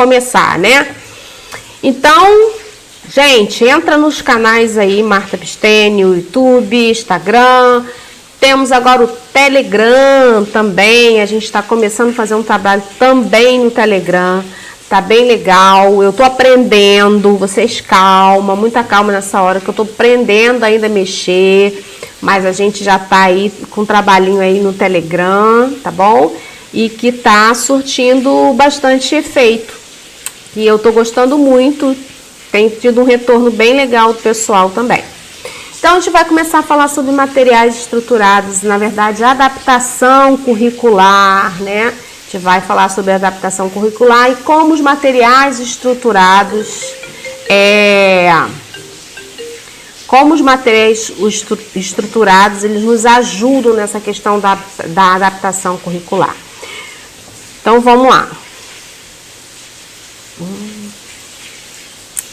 começar, né? Então, gente, entra nos canais aí, Marta Pistene, YouTube, Instagram. Temos agora o Telegram também. A gente está começando a fazer um trabalho também no Telegram. Tá bem legal. Eu tô aprendendo. Vocês calma, muita calma nessa hora que eu tô aprendendo ainda a mexer. Mas a gente já tá aí com um trabalhinho aí no Telegram, tá bom? E que tá surtindo bastante efeito. E eu tô gostando muito. Tem tido um retorno bem legal do pessoal também. Então, a gente vai começar a falar sobre materiais estruturados, na verdade, adaptação curricular, né? A gente vai falar sobre adaptação curricular e como os materiais estruturados, eles nos ajudam nessa questão da adaptação curricular. Então, vamos lá.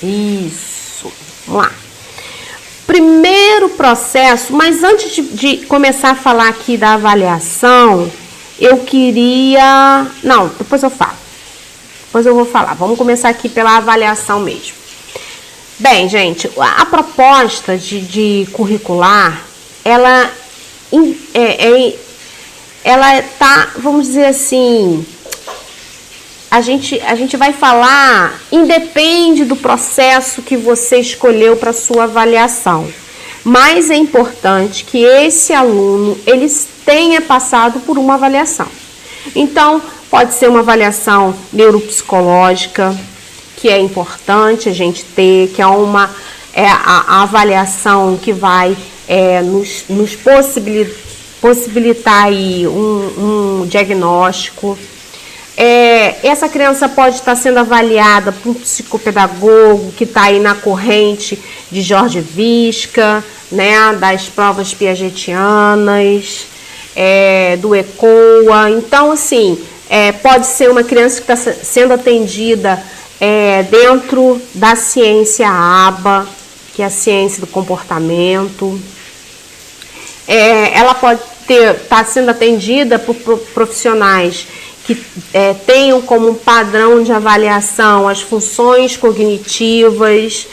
Isso, vamos lá. Primeiro processo, mas antes de começar a falar aqui da avaliação, eu queria... Não, depois eu falo. Depois eu vou falar. Vamos começar aqui pela avaliação mesmo. Bem, gente, a proposta de curricular, ela tá, vamos dizer assim... A gente vai falar, independe do processo que você escolheu para sua avaliação. Mas é importante que esse aluno, ele tenha passado por uma avaliação. Então, pode ser uma avaliação neuropsicológica, que é importante a gente ter, que é a avaliação que vai nos possibilitar aí um diagnóstico. Essa criança pode estar sendo avaliada por um psicopedagogo que está aí na corrente de Jorge Visca, né, das provas piagetianas, do ECOA. Então, assim, pode ser uma criança que está sendo atendida dentro da ciência ABA, que é a ciência do comportamento. Ela pode estar sendo atendida por profissionais que tenham como padrão de avaliação as funções cognitivas,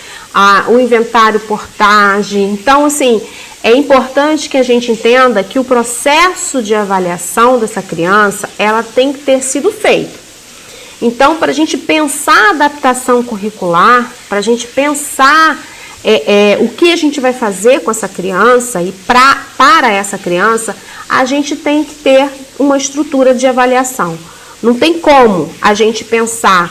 o inventário portagem. Então, assim, é importante que a gente entenda que o processo de avaliação dessa criança, ela tem que ter sido feito. Então, para a gente pensar a adaptação curricular, para a gente pensar o que a gente vai fazer com essa criança e para essa criança, a gente tem que ter uma estrutura de avaliação. Não tem como a gente pensar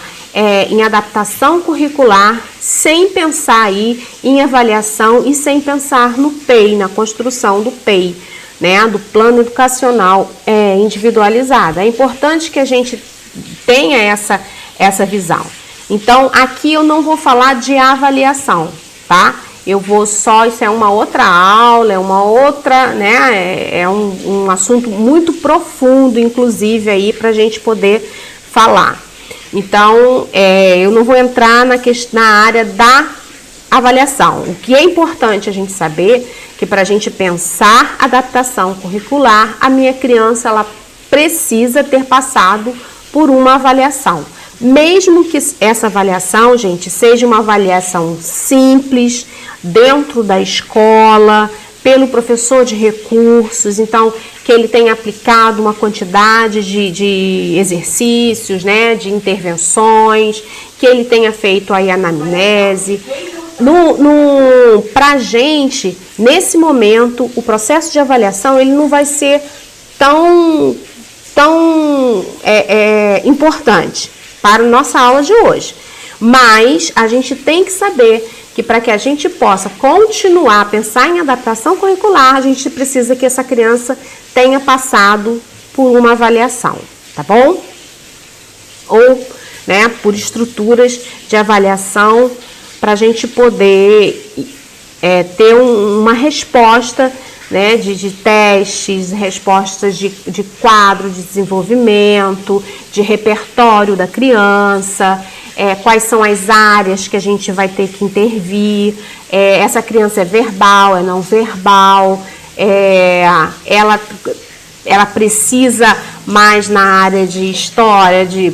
em adaptação curricular sem pensar aí em avaliação e sem pensar no PEI, na construção do PEI, né, do plano educacional individualizado. É importante que a gente tenha essa visão. Então, aqui eu não vou falar de avaliação, tá? Eu vou só, isso é uma outra aula, é uma outra, né, é um assunto muito profundo, inclusive, aí, para a gente poder falar. Então, eu não vou entrar na área da avaliação. O que é importante a gente saber, que para a gente pensar adaptação curricular, a minha criança, ela precisa ter passado por uma avaliação. Mesmo que essa avaliação, gente, seja uma avaliação simples, dentro da escola, pelo professor de recursos, então, que ele tenha aplicado uma quantidade de exercícios, né, de intervenções, que ele tenha feito aí anamnese. Pra gente, nesse momento, o processo de avaliação, ele não vai ser tão importante para a nossa aula de hoje. Mas a gente tem que saber que para que a gente possa continuar a pensar em adaptação curricular, a gente precisa que essa criança tenha passado por uma avaliação, tá bom? Ou, né, por estruturas de avaliação para a gente poder ter uma resposta, né, de testes, respostas de quadro de desenvolvimento, de repertório da criança, quais são as áreas que a gente vai ter que intervir, essa criança é verbal, é não verbal, ela precisa mais na área de história, de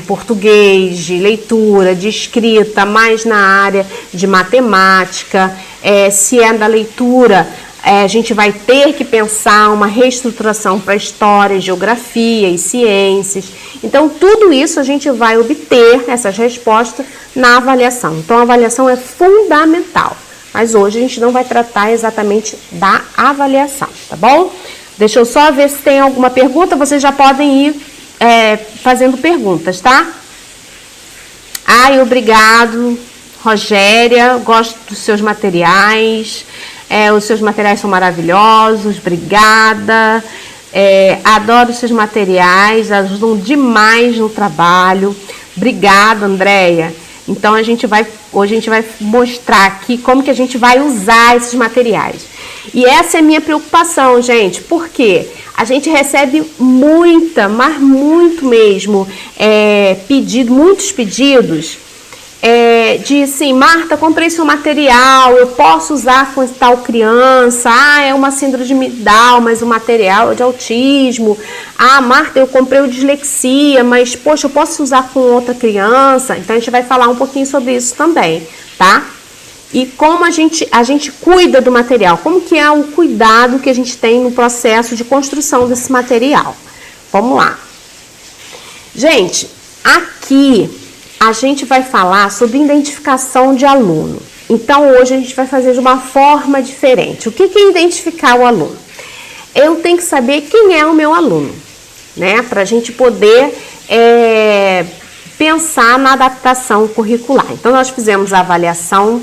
português, de leitura, de escrita, mais na área de matemática. Se é da leitura, a gente vai ter que pensar uma reestruturação para história, geografia e ciências. Então, tudo isso a gente vai obter essas respostas na avaliação. Então, a avaliação é fundamental. Mas hoje a gente não vai tratar exatamente da avaliação, tá bom? Deixa eu só ver se tem alguma pergunta. Vocês já podem ir fazendo perguntas, tá? Ai, obrigado, Rogéria. Gosto dos seus materiais. Os seus materiais são maravilhosos. Obrigada. Adoro os seus materiais. Ajudam demais no trabalho. Obrigada, Andréia. Então, hoje a gente vai mostrar aqui como que a gente vai usar esses materiais. E essa é a minha preocupação, gente, porque a gente recebe mas muito mesmo, muitos pedidos de assim, Marta, comprei seu material, eu posso usar com tal criança, é uma síndrome de Down, mas o material é de autismo, Marta, eu comprei o dislexia, mas poxa, eu posso usar com outra criança. Então a gente vai falar um pouquinho sobre isso também, tá? E como a gente cuida do material, como que é o cuidado que a gente tem no processo de construção desse material. Vamos lá. Gente, aqui a gente vai falar sobre identificação de aluno. Então, hoje a gente vai fazer de uma forma diferente. O que é identificar o aluno? Eu tenho que saber quem é o meu aluno, né? Para a gente poder pensar na adaptação curricular. Então, nós fizemos a avaliação,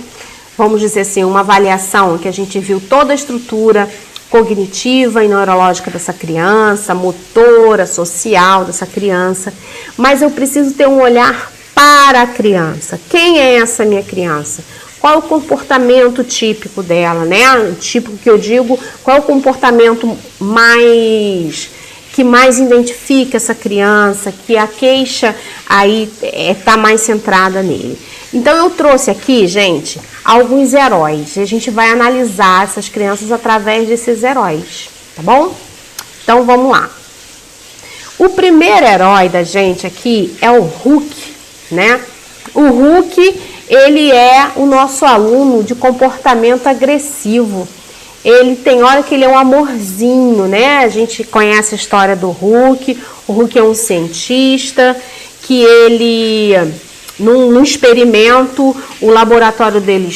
vamos dizer assim, uma avaliação que a gente viu toda a estrutura cognitiva e neurológica dessa criança, motora, social dessa criança, mas eu preciso ter um olhar para a criança. Quem é essa minha criança? Qual é o comportamento típico dela, né? O típico que eu digo, qual é o comportamento que mais identifica essa criança, que a queixa aí está mais centrada nele. Então, eu trouxe aqui, gente, alguns heróis. E a gente vai analisar essas crianças através desses heróis, tá bom? Então, vamos lá. O primeiro herói da gente aqui é o Hulk, né? O Hulk, ele é o nosso aluno de comportamento agressivo. Ele tem hora que ele é um amorzinho, né? A gente conhece a história do Hulk. O Hulk é um cientista que ele, num experimento, o laboratório dele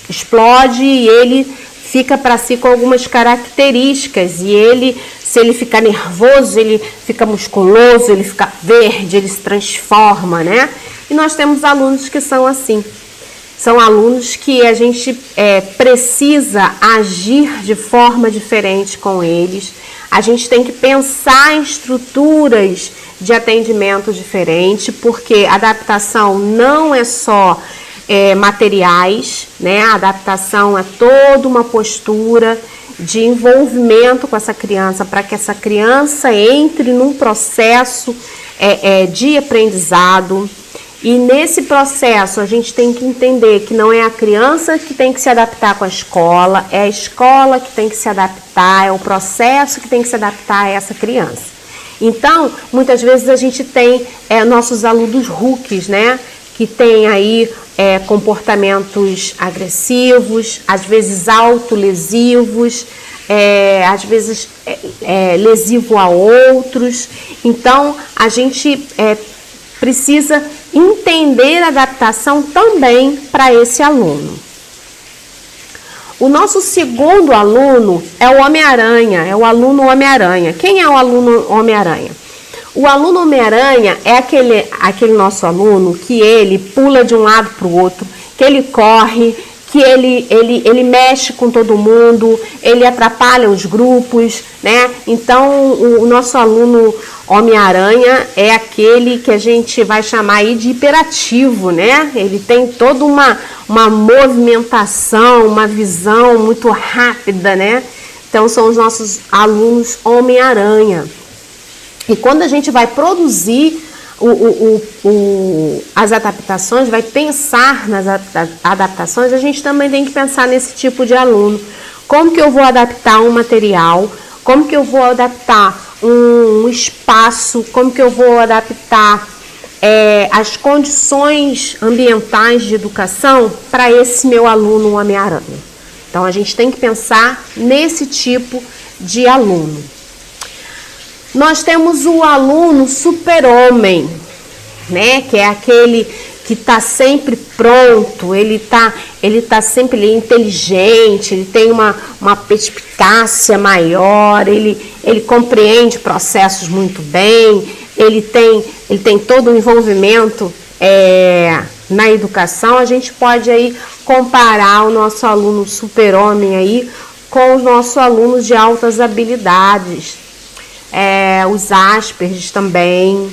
explode e ele fica para si com algumas características. E ele, se ele ficar nervoso, ele fica musculoso, ele fica verde, ele se transforma, né? E nós temos alunos que são assim. São alunos que a gente precisa agir de forma diferente com eles. A gente tem que pensar em estruturas de atendimento diferente, porque adaptação não é só materiais, né? A adaptação é toda uma postura de envolvimento com essa criança, para que essa criança entre num processo de aprendizado. E nesse processo a gente tem que entender que não é a criança que tem que se adaptar com a escola, é a escola que tem que se adaptar, é o processo que tem que se adaptar a essa criança. Então, muitas vezes a gente tem nossos alunos Hulks, né? Que tem aí comportamentos agressivos, às vezes autolesivos, às vezes lesivo a outros. Então, a gente precisa entender a adaptação também para esse aluno. O nosso segundo aluno é o Homem-Aranha, é o aluno Homem-Aranha. Quem é o aluno Homem-Aranha? O aluno Homem-Aranha é aquele nosso aluno que ele pula de um lado para o outro, que ele corre, que ele mexe com todo mundo, ele atrapalha os grupos, né? Então, o nosso aluno Homem-Aranha é aquele que a gente vai chamar aí de hiperativo, né? Ele tem toda uma movimentação, uma visão muito rápida, né? Então, são os nossos alunos Homem-Aranha. E quando a gente vai produzir as adaptações, vai pensar nas adaptações, a gente também tem que pensar nesse tipo de aluno. Como que eu vou adaptar um material? Como que eu vou adaptar um espaço, como que eu vou adaptar as condições ambientais de educação para esse meu aluno Homem-Aranha. Então, a gente tem que pensar nesse tipo de aluno. Nós temos o aluno super-homem, né? Que é aquele que está sempre pronto, ele tá sempre inteligente, ele tem uma perspicácia maior, ele compreende processos muito bem, ele tem todo o envolvimento na educação. A gente pode aí comparar o nosso aluno super-homem aí com os nossos alunos de altas habilidades, os Asperger também.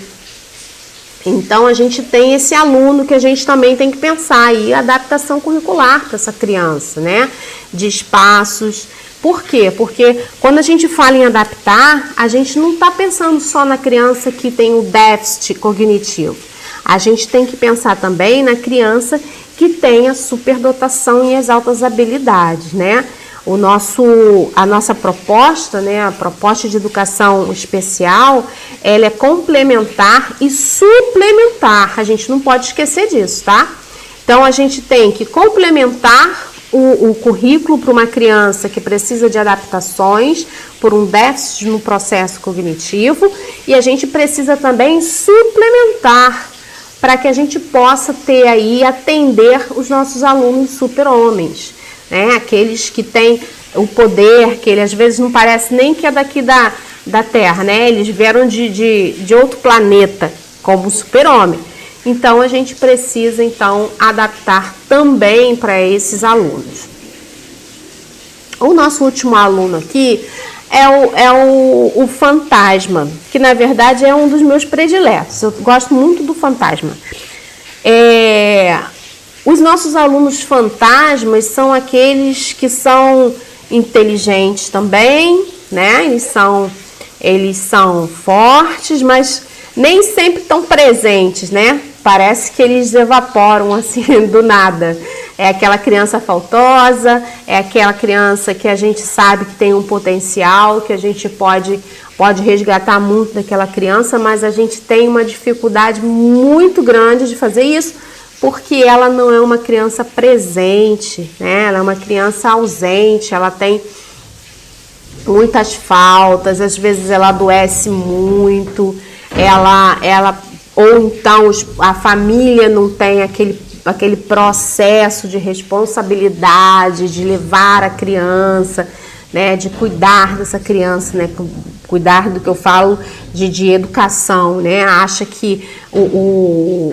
Então, a gente tem esse aluno que a gente também tem que pensar aí, a adaptação curricular para essa criança, né? De espaços. Por quê? Porque quando a gente fala em adaptar, a gente não está pensando só na criança que tem o déficit cognitivo. A gente tem que pensar também na criança que tem a superdotação e as altas habilidades, né? A nossa proposta, né, a proposta de educação especial, ela é complementar e suplementar. A gente não pode esquecer disso, tá? Então, a gente tem que complementar o currículo para uma criança que precisa de adaptações por um déficit no processo cognitivo, e a gente precisa também suplementar para que a gente possa ter aí, atender os nossos alunos super-homens, né? Aqueles que têm o poder, que ele às vezes não parece nem que é daqui da Terra, né? Eles vieram de outro planeta, como o super-homem. Então, a gente precisa, então, adaptar também para esses alunos. O nosso último aluno aqui é o fantasma, que na verdade é um dos meus prediletos. Eu gosto muito do fantasma. Os nossos alunos fantasmas são aqueles que são inteligentes também, né? Eles são fortes, mas nem sempre estão presentes, né? Parece que eles evaporam assim do nada. É aquela criança faltosa, é aquela criança que a gente sabe que tem um potencial, que a gente pode resgatar muito daquela criança, mas a gente tem uma dificuldade muito grande de fazer isso, porque ela não é uma criança presente, né? Ela é uma criança ausente, ela tem muitas faltas, às vezes ela adoece muito, ou então a família não tem aquele processo de responsabilidade, de levar a criança, né, de cuidar dessa criança, né, cuidar do que eu falo de educação, né, acha que o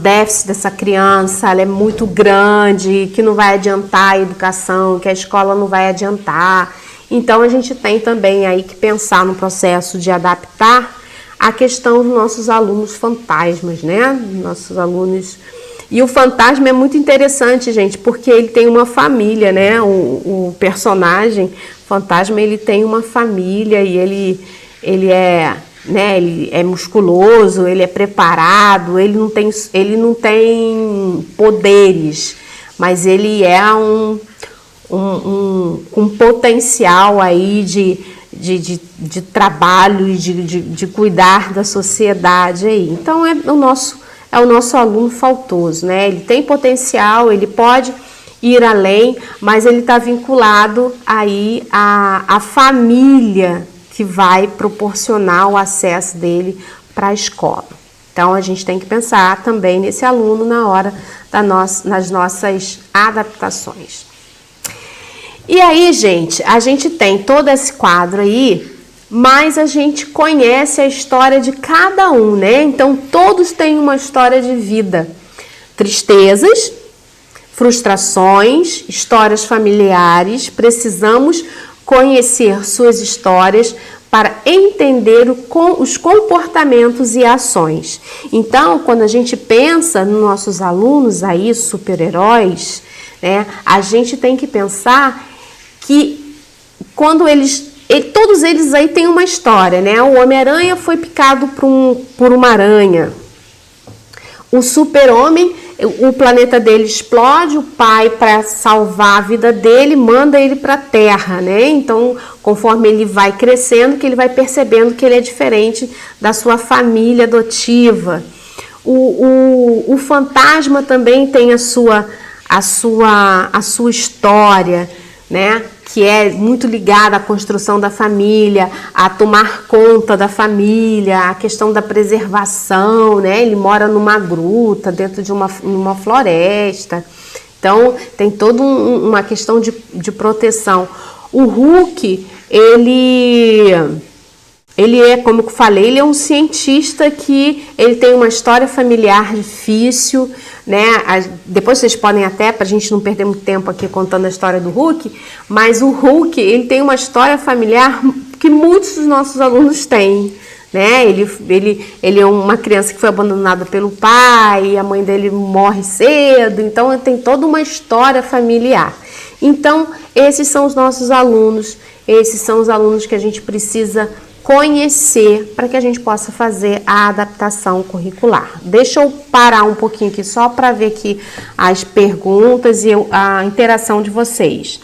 déficit dessa criança ela é muito grande, que não vai adiantar a educação, que a escola não vai adiantar. Então, a gente tem também aí que pensar no processo de adaptar a questão dos nossos alunos fantasmas, né? Nossos alunos. E o fantasma é muito interessante, gente, porque ele tem uma família, né? O personagem fantasma, ele tem uma família e ele é, né? Ele é musculoso, ele é preparado, ele não tem poderes, mas ele é um potencial aí de trabalho e de cuidar da sociedade aí. Então é o nosso aluno faltoso, né? Ele tem potencial, ele pode ir além, mas ele está vinculado aí à família que vai proporcionar o acesso dele para a escola. Então a gente tem que pensar também nesse aluno na hora nas nossas adaptações. E aí, gente, a gente tem todo esse quadro aí, mas a gente conhece a história de cada um, né? Então, todos têm uma história de vida. Tristezas, frustrações, histórias familiares. Precisamos conhecer suas histórias para entender os comportamentos e ações. Então, quando a gente pensa nos nossos alunos aí, super-heróis, né? A gente tem que pensar que quando todos eles aí têm uma história, né? O Homem-Aranha foi picado por uma aranha. O super-homem, o planeta dele explode, o pai, para salvar a vida dele, manda ele para a Terra, né? Então, conforme ele vai crescendo, que ele vai percebendo que ele é diferente da sua família adotiva. O fantasma também tem a sua história, né? Que é muito ligada à construção da família, a tomar conta da família, a questão da preservação, né? Ele mora numa gruta, dentro de numa floresta. Então, tem toda uma questão de proteção. O Hulk, ele é, como eu falei, ele é um cientista que ele tem uma história familiar difícil, né? Depois vocês podem até, para a gente não perder muito tempo aqui contando a história do Hulk, mas o Hulk, ele tem uma história familiar que muitos dos nossos alunos têm, né? Ele é uma criança que foi abandonada pelo pai, a mãe dele morre cedo, então tem toda uma história familiar. Então, esses são os nossos alunos, esses são os alunos que a gente precisa conhecer para que a gente possa fazer a adaptação curricular. Deixa eu parar um pouquinho aqui só para ver aqui as perguntas e a interação de vocês.